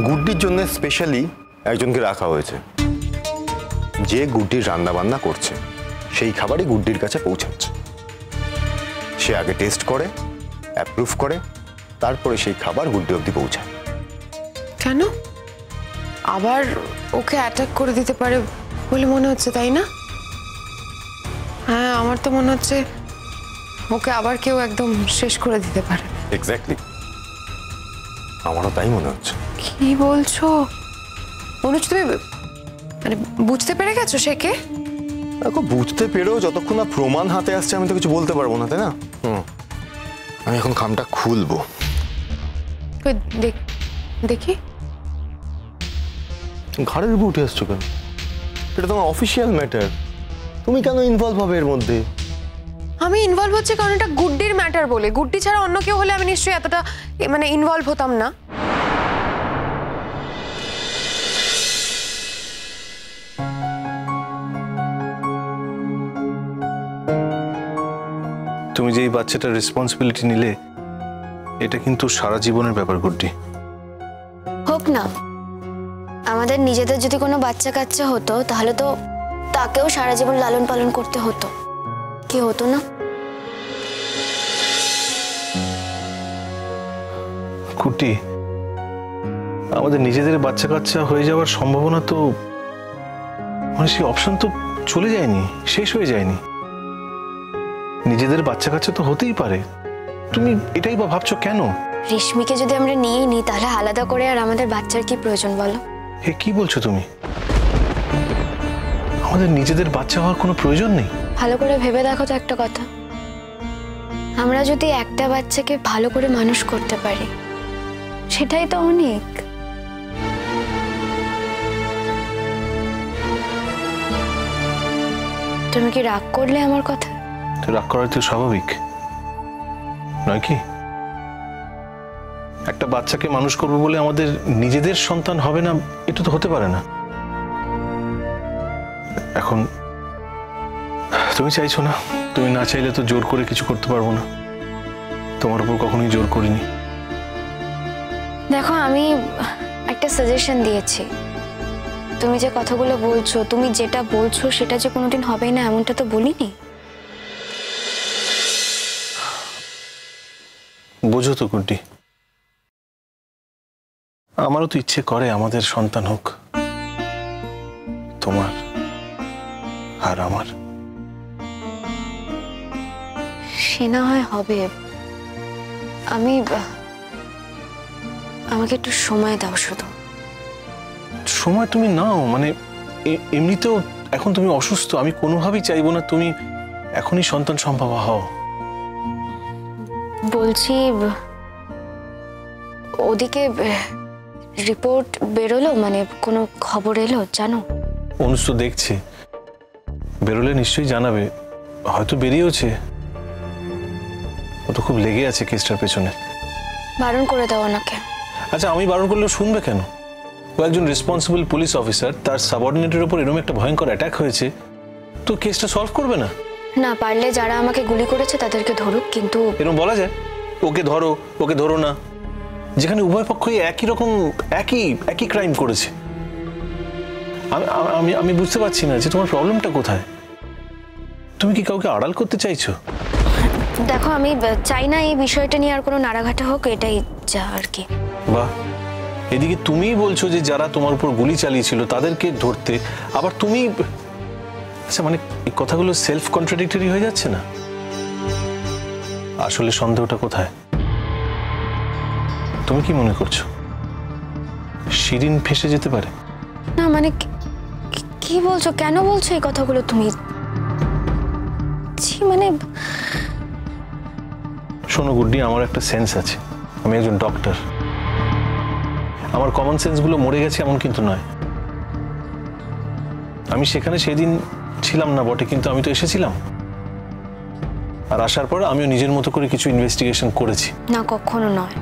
গুড্ডির জন্য স্পেশালি একজনকে রাখা হয়েছে, যে গুড্ডির রান্না বান্না করছে সেই খাবারই গুড্ডির কাছে পৌঁছাচ্ছে। সে আগে টেস্ট করে, অ্যাপ্রুভ করে, তারপরে সেই খাবার গুড্ডি অবধি পৌঁছায়। কেন? আবার ওকে অ্যাটাক করে দিতে পারে বলে মনে হচ্ছে, তাই না? হ্যাঁ, আমার তো মনে হচ্ছে ওকে আবার কেউ একদম শেষ করে দিতে পারে। এক্স্যাক্টলি, আমারও তাই মনে হচ্ছে। কি বলছো অনুজ? তুমি মানে বুঝতে পেরে গেছো সে কে? দেখো, বুঝতে পেরেও যতক্ষণ না প্রমাণ হাতে আসছে আমি তো কিছু বলতে পারবো না, তাই না? আমি এখন খামটা খুলবো। দেখি। ঘাড়ের উপর উঠে আসছো কেন? এটা তোমার অফিসিয়াল ম্যাটার, তুমি কেন ইনভলভ হবে এর মধ্যে? আমি ইনভলভ হচ্ছে কারণ এটা গুড্ডির ম্যাটার বলে। গুড্ডি ছাড়া অন্য কেউ হলে আমি নিশ্চয়ই এতটা মানে ইনভলভ হতাম না। তুমি যে এই বাচ্চাটার রেসপন্সিবিলিটি নিলে, এটা কিন্তু সারা জীবনের ব্যাপার গুড্ডি। হোক না, আমাদের নিজেদের যদি কোনো বাচ্চা কাচ্চা হতো তাহলে তো তাকেও সারা জীবন লালন পালন করতে হতো, কি হতো না? গুড্ডি, আমাদের নিজেদের বাচ্চা কাচ্চা হয়ে যাওয়ার সম্ভাবনা তো মানে সেই অপশন তো চলে যায়নি, শেষ হয়ে যায়নি। নিজেদের বাচ্চা কাচ্চা তো হতেই পারে, তুমি এটাই বা ভাবছো কেন? রেশমিকে যদি আমরা নিয়েই নিই তাহলে আলাদা করে আর আমাদের বাচ্চার কি প্রয়োজন বলো? এ কি বলছো তুমি? আমাদের নিজেদের বাচ্চা হওয়ার কোনো প্রয়োজন নেই? ভালো করে ভেবে দেখো তো একটা কথা, আমরা যদি একটা বাচ্চাকে ভালো করে মানুষ করতে পারি সেটাই তো অনেক। তুমি কি রাগ করলে আমার কথা? রাগ করার তো স্বাভাবিক নয় কি? একটা বাচ্চাকে মানুষ করবো বলে আমাদের নিজেদের সন্তান হবে না, এটা তো হতে পারে না। এখন তুমি চাইছো না, তুমি না চাইলে তো জোর করে কিছু করতে পারবো না, তোমার উপর কখনোই জোর করিনি। দেখো, আমি একটা সাজেশন দিয়েছি, তুমি যে কথাগুলো বলছো, তুমি যেটা বলছো সেটা যে কোনোদিন হবে না এমনটা তো বলিনি। বোঝো তো গুড্ডি, আমারও তো ইচ্ছে করে আমাদের সন্তান হোক, তোমার আর আমার। সে না হয় হবে, আমাকে একটু সময় দাও শুধু। সময় তুমি নাও, মানে এমনিতেও এখন তুমি অসুস্থ, আমি কোনোভাবেই চাইবো না তুমি এখনই সন্তান সম্ভবা হও। বলছি, ওদিকে রিপোর্ট বেরোলো, মানে কোনো খবর এলো জানো? অনুজ তো দেখছে, বেরোলে নিশ্চয়ই জানাবে, হয়তো বেরিয়েওছে। ও তো খুব লেগে আছে কেসটার পেছনে। বারণ করে দাও ওনাকে। আচ্ছা, আমি বারণ করলেও শুনবে কেন? ও একজন রেসপন্সিবল পুলিশ অফিসার, তার সাবঅর্ডিনেটের উপর এরকম একটা ভয়ঙ্কর অ্যাটাক হয়েছে, তো কেসটা সলভ করবে না? না পারলে যারা আমাকে গুলি করেছে তাদেরকে ধরুক, কিন্তু এরকম বলা যায় ওকে ধরো ওকে ধরো না, যেখানে উভয় পক্ষই একই রকম একই ক্রাইম করেছে। আমি আমি বুঝতে পারছি না যে তোমার প্রবলেমটা কোথায়। তুমি কি কাউকে আড়াল করতে চাইছো? দেখো, আমি চাই না এই বিষয়টা নিয়ে আর কোনো নাড়াঘাটা হোক, এটাই যা আর কি। বাহ, এদিকে তুমিই বলছো যে যারা তোমার উপর গুলি চালিয়েছিল তাদেরকে ধরতে, আবার তুমি, আচ্ছা মানে এই কথাগুলো সেলফ কন্ট্রাডিক্টরি হয়ে যাচ্ছে না? আসলে সন্দেহটা কোথায়? তুমি কি মনে করছো শিরিন ফেঁসে যেতে পারে? না মানে কি বলছো, কেন বলছো এই কথাগুলো তুমি? মানে শোনো গুড্ডি, আমার একটা সেন্স আছে, আমি একজন ডক্টর, আমার কমন সেন্সগুলো মরে গেছে এমন কিন্তু নয়। আমি সেখানে সেদিন ছিলাম না বটে, কিন্তু আমি তো এসেছিলাম, আর আসার পর আমিও নিজের মতো করে কিছু ইনভেস্টিগেশন করেছি। না, কখনো নয়।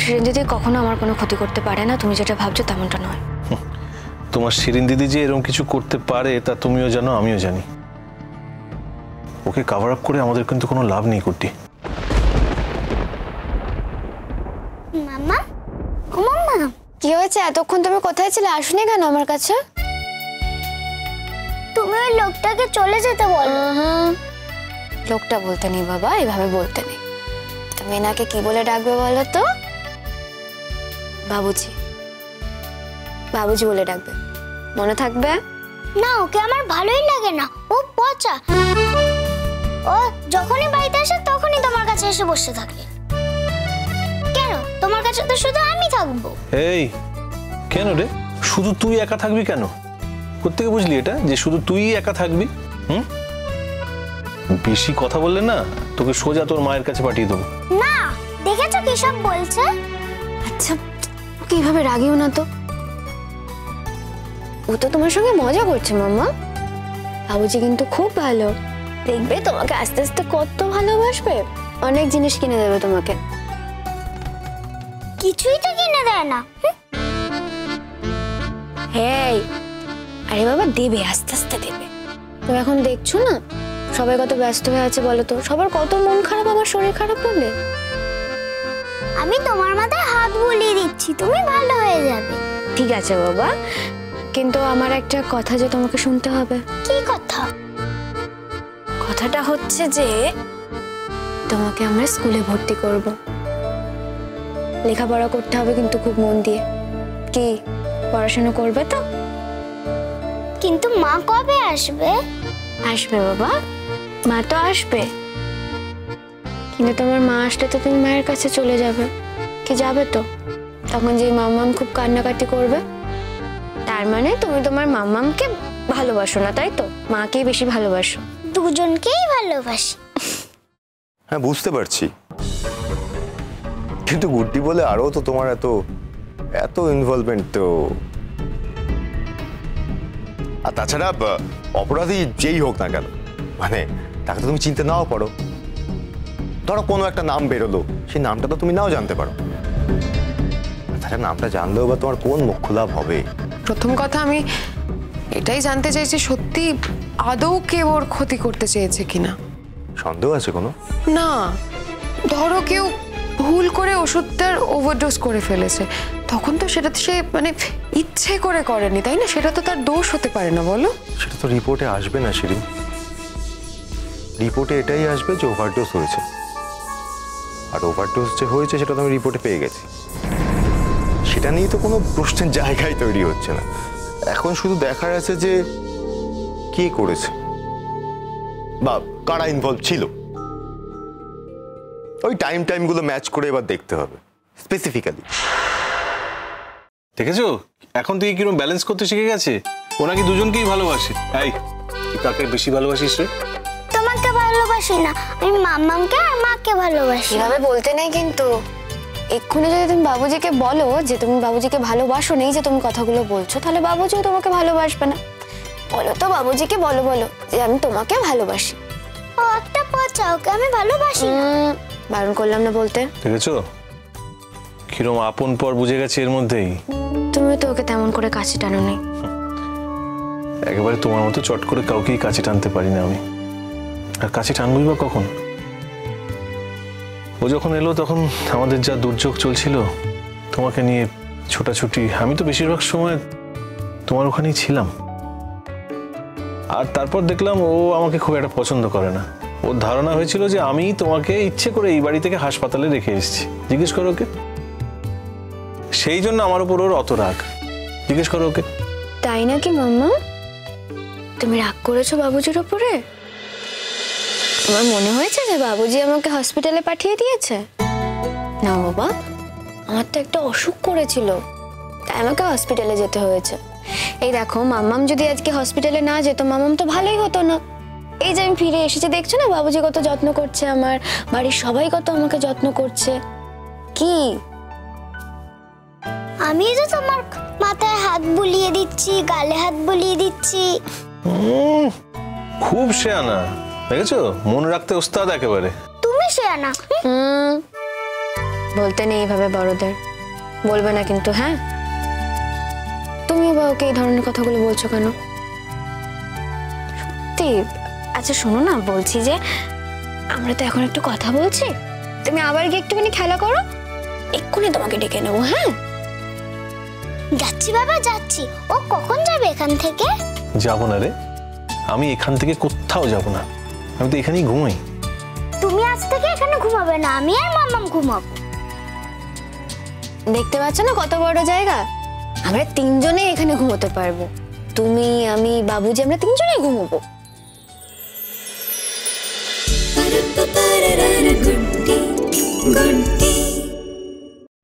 শিরিন দিদি কখনো আমার কোনো ক্ষতি করতে পারে না, তুমি যেটা ভাবছো তেমনটা নয়। তোমার শিরিন দিদি যে এরকম কিছু করতে পারে তা তুমিও জানো, আমিও জানি। ওকে কভার আপ করে আমাদের কিন্তু কোনো লাভ নেই গুড্ডি। মাম্মা, ও মাম্মা, কি হয়েছে? এতক্ষণ তুমি কোথায় ছিলে? আসুনি কেন আমার কাছে? তুমি ওই লোকটাকে চলে যেতে বলো। লোকটা বলতে নেই বাবা, এভাবে বলতে নেই। তুমি এনাকে কি বলে ডাকবে বলো তো? বাবুজি। বাবুজি বলে ডাকবে, মনে থাকবে? না, ওকে আমার ভালোই লাগে না, ও পচা। ও যখনই বাড়িতে আসে তখনই তোমার কাছে এসে বসে থাকে। কেন? তোমার কাছে তো শুধু আমি থাকবো। এই কেন রে, শুধু তুই একা থাকবি কেন? কোত্থেকে বুঝলি এটা যে শুধু তুই একা থাকবি? বেশি কথা বললে না তোকে সোজা তোর মায়ের কাছে পাঠিয়ে দেবো। না, দেখেছো কি সব বলছে? আচ্ছা কিভাবে রাগিও না তো, ও তো তোমার সঙ্গে মজা করছে মাম্মা। বাবুজি কিন্তু খুব ভালো, দেখবে তোমাকে আস্তে আস্তে কত ভালোবাসবে, অনেক জিনিস কিনে দেবে তোমাকে। কিছুই তো কিনে দেয় না। হেই, আরে বাবা দেবে, আস্তে আস্তে দেবে। তুমি এখন দেখছো না সবাই কত ব্যস্ত হয়ে আছে বলো তো, সবার কত মন খারাপ, আমার শরীর খারাপ করলে। আমি তোমার মাথায় হাত বুলিয়ে দিচ্ছি, তুমি ভালো হয়ে যাবে। ঠিক আছে বাবা, কিন্তু আমার একটা কথা যে তোমাকে শুনতে হবে। কি কথা? কথাটা হচ্ছে যে তোমাকে আমরা স্কুলে ভর্তি করব, লেখাপড়া করতে হবে কিন্তু খুব মন দিয়ে। কি পড়াশোনা করবে তো? কিন্তু মা কবে আসবে? আসবে বাবা, মা তো আসবে, কিন্তু তোমার মা আসলে তো তুমি মায়ের কাছে চলে যাবে। কি যাবে তো? তখন যে মাম্মাম খুব কান্নাকাটি করবে, তার মানে তুমি তোমার মাম্মামকে ভালোবাসো না, তাই তো? মাকেই বেশি ভালোবাসো। দুজনকেই ভালোবাসি। হ্যাঁ বুঝতে পারছি, কিন্তু গুড্ডি বলে আরো তো তোমার এত এত ইনভলভমেন্ট তো। আর তাছাড়া অপরাধী যেই হোক না কেন, মানে তাকে তো তুমি চিনতে নাও পারো। ধরো কোনো একটা নাম বেরোলো, সেই নামটা তো তুমি নাও জানতে পারো। তাছাড়া নামটা জানলেও বা তোমার কোন মুখ্য লাভ হবে? প্রথম কথা আমি এটাই জানতে চাইছি সত্যি আদৌ কেউ ওর ক্ষতি করতে চেয়েছে কিনা। সন্দেহ আছে কোনো? না, ধরো কেউ ভুল করে ওষুধটার ওভারডোজ করে ফেলেছে, তখন তো সেটা সে মানে ইচ্ছে করে করেনি, তাই না? সেটা তো তার দোষ হতে পারে না, বলো? সেটা তো রিপোর্টে আসবে না শিরিন, রিপোর্টে এটাই আসবে যে ওভারডোজ হয়েছে। আর ওভারডোজ যে হয়েছে সেটা তো আমি রিপোর্টে পেয়ে গেছি, সেটা নিয়ে তো কোনো প্রশ্নের জায়গায় তৈরি হচ্ছে না। এখন শুধু দেখার আছে যে কে করেছে বা কারা ইনভলভ ছিল। ওই টাইমগুলো ম্যাচ করে এবার দেখতে হবে স্পেসিফিক্যালি। দেখেছো এখন তুই কিরকম ব্যালেন্স করতে শিখে গেছে। ও নাকি দুজনকেই ভালোবাসে। এই তুই কাকে বেশি ভালোবাসিস রে? তোমাকে ভালোবাসি না, আমি মাম্মামকে আর মাকে ভালোবাসি। এভাবে বলতে নেই কিন্তু। এক্ষুনি যদি তুমি বাবুজিকে বলো যে তুমি বাবুজিকে ভালোবাসো, নেই যে তুমি কথাগুলো বলছো, তাহলে বাবুজিও তোমাকে ভালোবাসবে না। বলো তো বাবুজিকে, বলো বলো যে আমি তোমাকে ভালোবাসি। ও একটা পচা, ওকে আমি ভালোবাসি না। বারণ করলাম না বলতে। দেখেছো কিরকম আপন পর বুঝে গেছে এর মধ্যেই। তুমি তো ওকে তেমন করে কাছে টানো নেই। একেবারে তোমার মতো চট করে কাউকেই কাছে টানতে পারি না আমি। আর কাছে টানবই বা কখন? ও যখন এলো তখন আমাদের যা দুর্যোগ চলছিল, তোমাকে নিয়ে ছোটাছুটি, আমি তো বেশিরভাগ সময় তোমার ওখানেই ছিলাম। আর তারপর দেখলাম ও আমাকে খুব একটা পছন্দ করে না। ওর ধারণা হয়েছিল যে আমি তোমাকে ইচ্ছে করে এই বাড়ি থেকে হাসপাতালে রেখে এসেছি। জিজ্ঞেস করো ওকে। সেই জন্য আমার উপর ওর অত রাগ। জিজ্ঞেস করো ওকে। তাই নাকি মাম্মা? তুমি রাগ করেছো বাবুজির উপরে? আমার মনে হয়েছে যে বাবুজি আমাকে হসপিটালে পাঠিয়ে দিয়েছে। না বাবা, আমার তো একটা অসুখ করেছিল, তাই আমাকে হসপিটালে যেতে হয়েছে। এই দেখো মাম্মাম যদি আজকে হসপিটালে না যেত, মাম্মাম তো ভালোই হতো না। এই যে আমি ফিরে এসেছি, দেখছো না বাবুজি কত যত্ন করছে, আমার বাড়ির সবাই কত আমাকে যত্ন করছে। কি আমি তো তোমার মাথায় হাত বুলিয়ে দিচ্ছি, গালে হাত বুলিয়ে দিচ্ছি। খুব শেয়ানা, দেখেছো? মনে রাখতে ওস্তাদ একেবারে। তুমি শেয়ানা। বলতে নেই এভাবে বড়দের, বলবে না কিন্তু। হ্যাঁ, তুমি বা ওকে এই ধরনের কথাগুলো বলছো কেন? সত্যি। আচ্ছা শোনো না, বলছি যে আমরা তো এখন একটু কথা বলছি, তুমি আবার গিয়ে একটুখানি খেলা করো, এক্ষুনি তোমাকে ডেকে নেবো। হ্যাঁ যাচ্ছি বাবা যাচ্ছি। ও কখন যাবে এখান থেকে? যাব না রে, আমি এখান থেকে কোথাও যাব না, আমি তো এখানেই ঘুমাই। তুমি আজ থেকে এখানে ঘুমাবে না, আমি আর মাম্মাম ঘুমাবো। দেখতে পাচ্ছ না কত বড় জায়গা, আমরা তিনজনে এখানে ঘুমোতে পারবো। তুমি, আমি, বাবুজি, আমরা তিনজনেই ঘুমোবো। गुड्डी गुड्डी